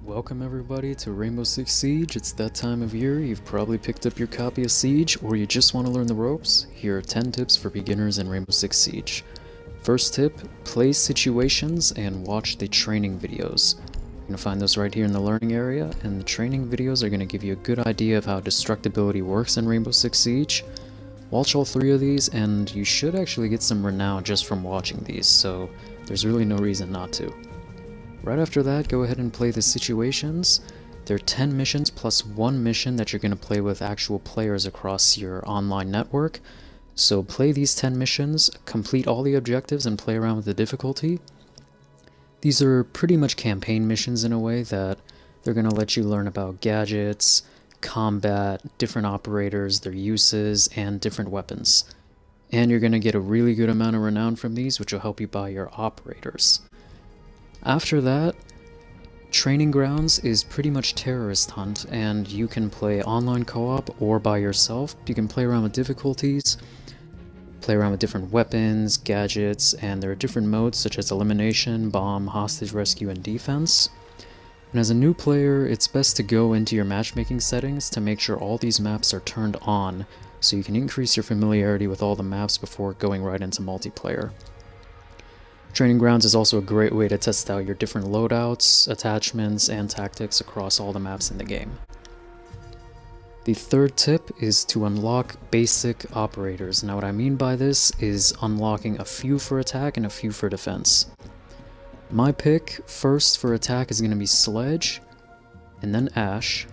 Welcome everybody to Rainbow Six Siege. It's that time of year. You've probably picked up your copy of Siege, or you just want to learn the ropes. Here are 10 tips for beginners in Rainbow Six Siege. First tip, play situations and watch the training videos. You're going to find those right here in the learning area, and the training videos are going to give you a good idea of how destructibility works in Rainbow Six Siege. Watch all 3 of these, and you should actually get some renown just from watching these, so there's really no reason not to. Right after that, go ahead and play the situations. There are 10 missions plus 1 mission that you're going to play with actual players across your online network. So play these 10 missions, complete all the objectives, and play around with the difficulty. These are pretty much campaign missions in a way that they're going to let you learn about gadgets, combat, different operators, their uses, and different weapons. And you're going to get a really good amount of renown from these, which will help you buy your operators. After that, Training Grounds is pretty much Terrorist Hunt, and you can play online co-op or by yourself. You can play around with difficulties, play around with different weapons, gadgets, and there are different modes such as Elimination, Bomb, Hostage Rescue, and Defense. And as a new player, it's best to go into your matchmaking settings to make sure all these maps are turned on, so you can increase your familiarity with all the maps before going right into multiplayer. Training Grounds is also a great way to test out your different loadouts, attachments, and tactics across all the maps in the game. The third tip is to unlock basic operators. Now what I mean by this is unlocking a few for attack and a few for defense. My pick first for attack is going to be Sledge, and then Ash.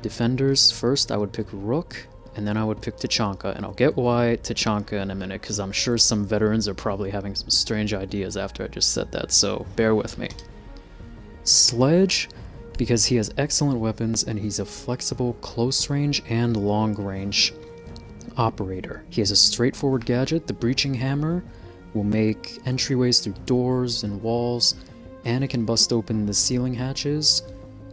Defenders first I would pick Rook, and then I would pick Tachanka, and I'll get why Tachanka in a minute, because I'm sure some veterans are probably having some strange ideas after I just said that, so bear with me. Sledge, because he has excellent weapons and he's a flexible close range and long range operator. He has a straightforward gadget, the Breaching Hammer, will make entryways through doors and walls, and it can bust open the ceiling hatches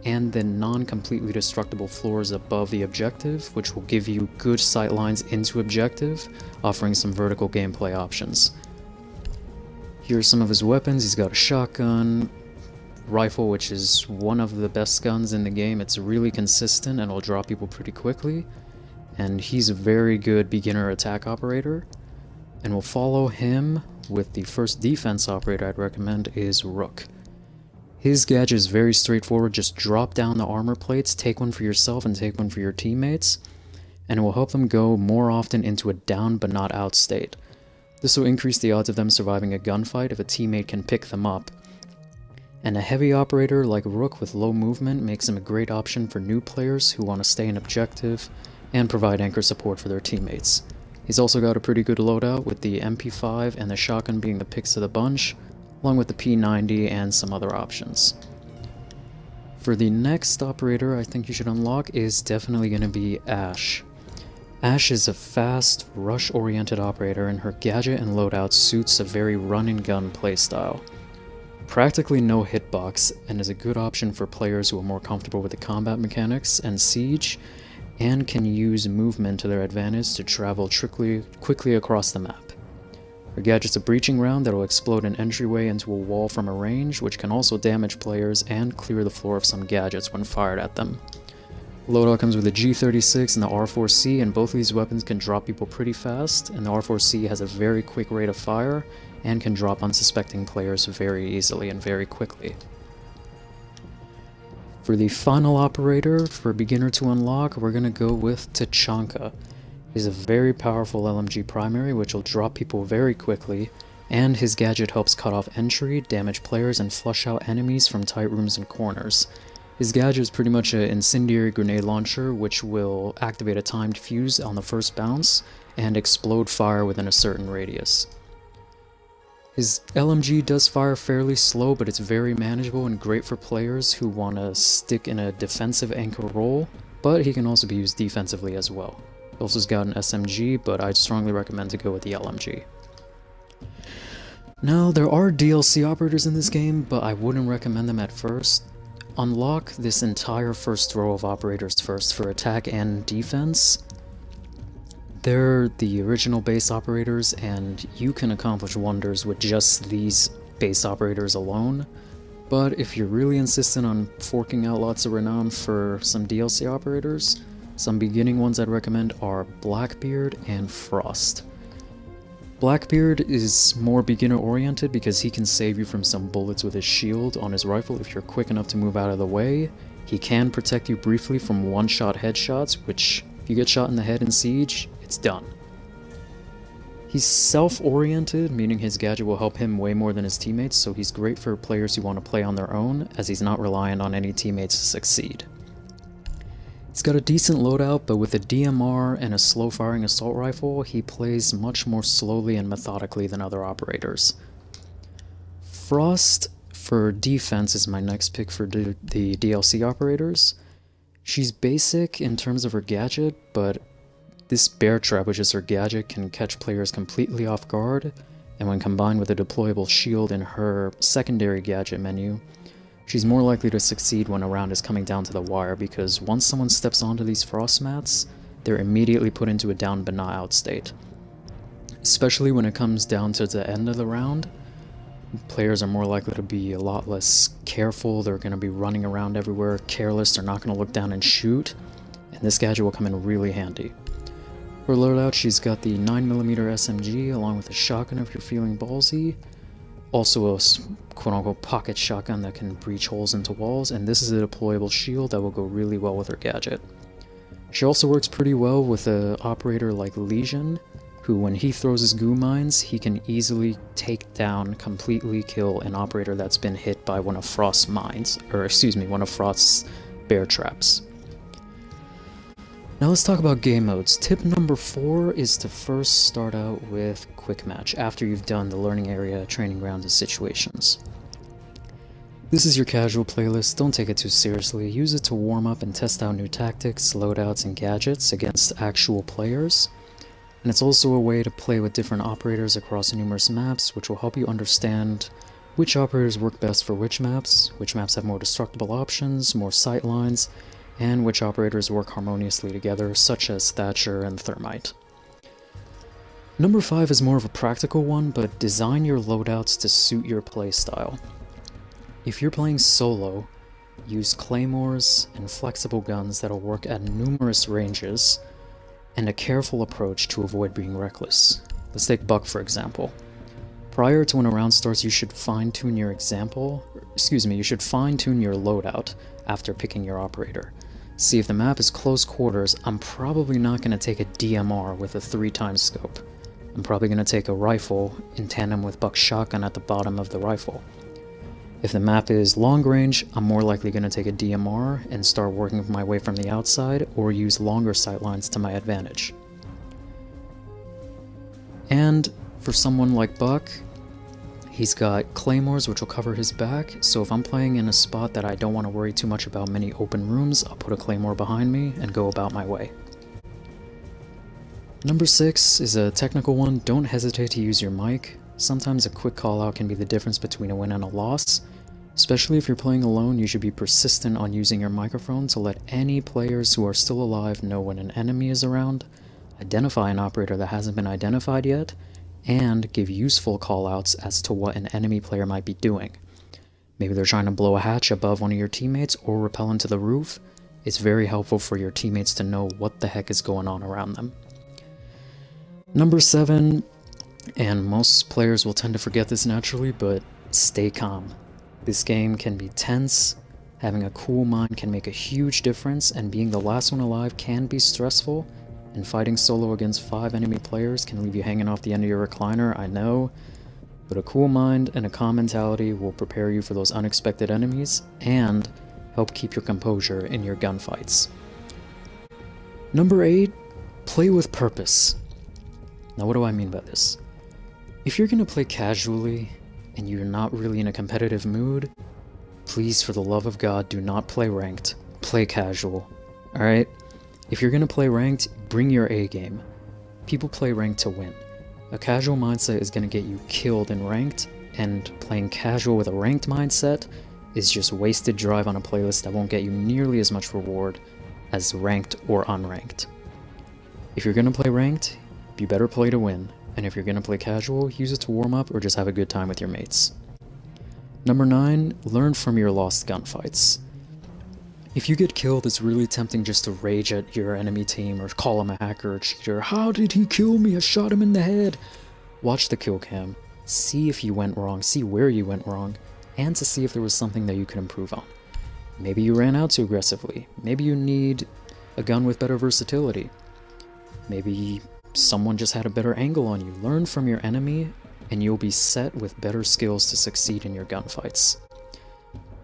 and the non-completely destructible floors above the objective, which will give you good sight lines into objective, offering some vertical gameplay options. Here are some of his weapons. He's got a shotgun, rifle, which is one of the best guns in the game. It's really consistent and will draw people pretty quickly, and he's a very good beginner attack operator. And we'll follow him with the first defense operator I'd recommend is Rook. His gadget is very straightforward. Just drop down the armor plates, take one for yourself and take one for your teammates, and it will help them go more often into a down but not out state. This will increase the odds of them surviving a gunfight if a teammate can pick them up. And a heavy operator like Rook with low movement makes him a great option for new players who want to stay in objective and provide anchor support for their teammates. He's also got a pretty good loadout, with the MP5 and the shotgun being the picks of the bunch, along with the P90 and some other options. For the next operator I think you should unlock is definitely going to be Ash. Ash is a fast, rush-oriented operator, and her gadget and loadout suits a very run-and-gun playstyle. Practically no hitbox, and is a good option for players who are more comfortable with the combat mechanics and siege, and can use movement to their advantage to travel quickly across the map. Her gadget's a breaching round that will explode an entryway into a wall from a range, which can also damage players and clear the floor of some gadgets when fired at them. Loadout comes with a G36 and the R4C, and both of these weapons can drop people pretty fast, and the R4C has a very quick rate of fire and can drop unsuspecting players very easily and very quickly. For the final operator, for a beginner to unlock, we're going to go with Tachanka. He's a very powerful LMG primary which will drop people very quickly, and his gadget helps cut off entry, damage players, and flush out enemies from tight rooms and corners. His gadget is pretty much an incendiary grenade launcher which will activate a timed fuse on the first bounce and explode fire within a certain radius. His LMG does fire fairly slow, but it's very manageable and great for players who want to stick in a defensive anchor role, but he can also be used defensively as well. He also has got an SMG, but I'd strongly recommend to go with the LMG. Now, there are DLC operators in this game, but I wouldn't recommend them at first. Unlock this entire first row of operators first for attack and defense. They're the original base operators, and you can accomplish wonders with just these base operators alone. But if you're really insistent on forking out lots of renown for some DLC operators, some beginning ones I'd recommend are Blackbeard and Frost. Blackbeard is more beginner oriented because he can save you from some bullets with his shield on his rifle if you're quick enough to move out of the way. He can protect you briefly from one-shot headshots, which if you get shot in the head in Siege, it's done. He's self-oriented, meaning his gadget will help him way more than his teammates, so he's great for players who want to play on their own, as he's not reliant on any teammates to succeed. He's got a decent loadout, but with a DMR and a slow-firing assault rifle, he plays much more slowly and methodically than other operators. Frost, for defense, is my next pick for the DLC operators. She's basic in terms of her gadget, but this bear trap, which is her gadget, can catch players completely off guard, and when combined with a deployable shield in her secondary gadget menu, she's more likely to succeed when a round is coming down to the wire, because once someone steps onto these frost mats, they're immediately put into a down but not out state. Especially when it comes down to the end of the round, players are more likely to be a lot less careful, they're going to be running around everywhere, careless, they're not going to look down and shoot, and this gadget will come in really handy. For loadout, she's got the 9mm SMG along with a shotgun if you're feeling ballsy, also a quote-unquote pocket shotgun that can breach holes into walls, and this is a deployable shield that will go really well with her gadget. She also works pretty well with an operator like Legion, who when he throws his goo mines, he can easily take down, completely kill an operator that's been hit by one of Frost's mines, or excuse me, one of Frost's bear traps. Now let's talk about game modes. Tip number 4 is to first start out with Quick Match after you've done the learning area, training grounds, and situations. This is your casual playlist, don't take it too seriously. Use it to warm up and test out new tactics, loadouts, and gadgets against actual players. And it's also a way to play with different operators across numerous maps, which will help you understand which operators work best for which maps have more destructible options, more sight lines, and which operators work harmoniously together, such as Thatcher and Thermite. Number 5 is more of a practical one, but design your loadouts to suit your playstyle. If you're playing solo, use claymores and flexible guns that'll work at numerous ranges, and a careful approach to avoid being reckless. Let's take Buck for example. Prior to when a round starts, you should fine-tune your loadout after picking your operator. See, if the map is close quarters, I'm probably not going to take a DMR with a 3x scope. I'm probably going to take a rifle in tandem with Buck's shotgun at the bottom of the rifle. If the map is long range, I'm more likely going to take a DMR and start working my way from the outside, or use longer sightlines to my advantage. And for someone like Buck, he's got claymores which will cover his back, so if I'm playing in a spot that I don't want to worry too much about many open rooms, I'll put a claymore behind me and go about my way. Number 6 is a technical one. Don't hesitate to use your mic. Sometimes a quick call out can be the difference between a win and a loss. Especially if you're playing alone, you should be persistent on using your microphone to let any players who are still alive know when an enemy is around, identify an operator that hasn't been identified yet, and give useful callouts as to what an enemy player might be doing. Maybe they're trying to blow a hatch above one of your teammates or rappel into the roof. It's very helpful for your teammates to know what the heck is going on around them. Number 7, and most players will tend to forget this naturally, but stay calm. This game can be tense, having a cool mind can make a huge difference, and being the last one alive can be stressful, and fighting solo against 5 enemy players can leave you hanging off the end of your recliner, I know, but a cool mind and a calm mentality will prepare you for those unexpected enemies, and help keep your composure in your gunfights. Number 8, play with purpose. Now what do I mean by this? If you're going to play casually, and you're not really in a competitive mood, please for the love of God do not play ranked, play casual, alright? If you're going to play ranked, bring your A game. People play ranked to win. A casual mindset is going to get you killed in ranked, and playing casual with a ranked mindset is just wasted drive on a playlist that won't get you nearly as much reward as ranked or unranked. If you're going to play ranked, you better play to win, and if you're going to play casual, use it to warm up or just have a good time with your mates. Number 9, learn from your lost gunfights. If you get killed, it's really tempting just to rage at your enemy team or call him a hacker or cheater. How did he kill me? I shot him in the head. Watch the kill cam. See if you went wrong, see where you went wrong, and to see if there was something that you could improve on. Maybe you ran out too aggressively. Maybe you need a gun with better versatility. Maybe someone just had a better angle on you. Learn from your enemy, and you'll be set with better skills to succeed in your gunfights.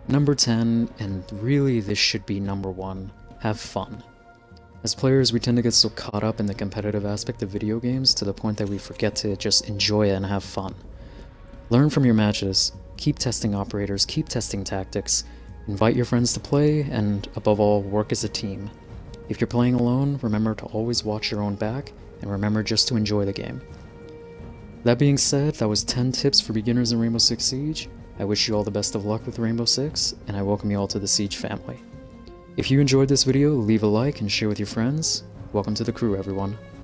Number 10, and really this should be number 1, have fun. As players, we tend to get so caught up in the competitive aspect of video games to the point that we forget to just enjoy it and have fun. Learn from your matches, keep testing operators, keep testing tactics, invite your friends to play, and above all, work as a team. If you're playing alone, remember to always watch your own back, and remember just to enjoy the game. That being said, that was 10 tips for beginners in Rainbow Six Siege. I wish you all the best of luck with Rainbow Six, and I welcome you all to the Siege family. If you enjoyed this video, leave a like and share with your friends. Welcome to the crew, everyone.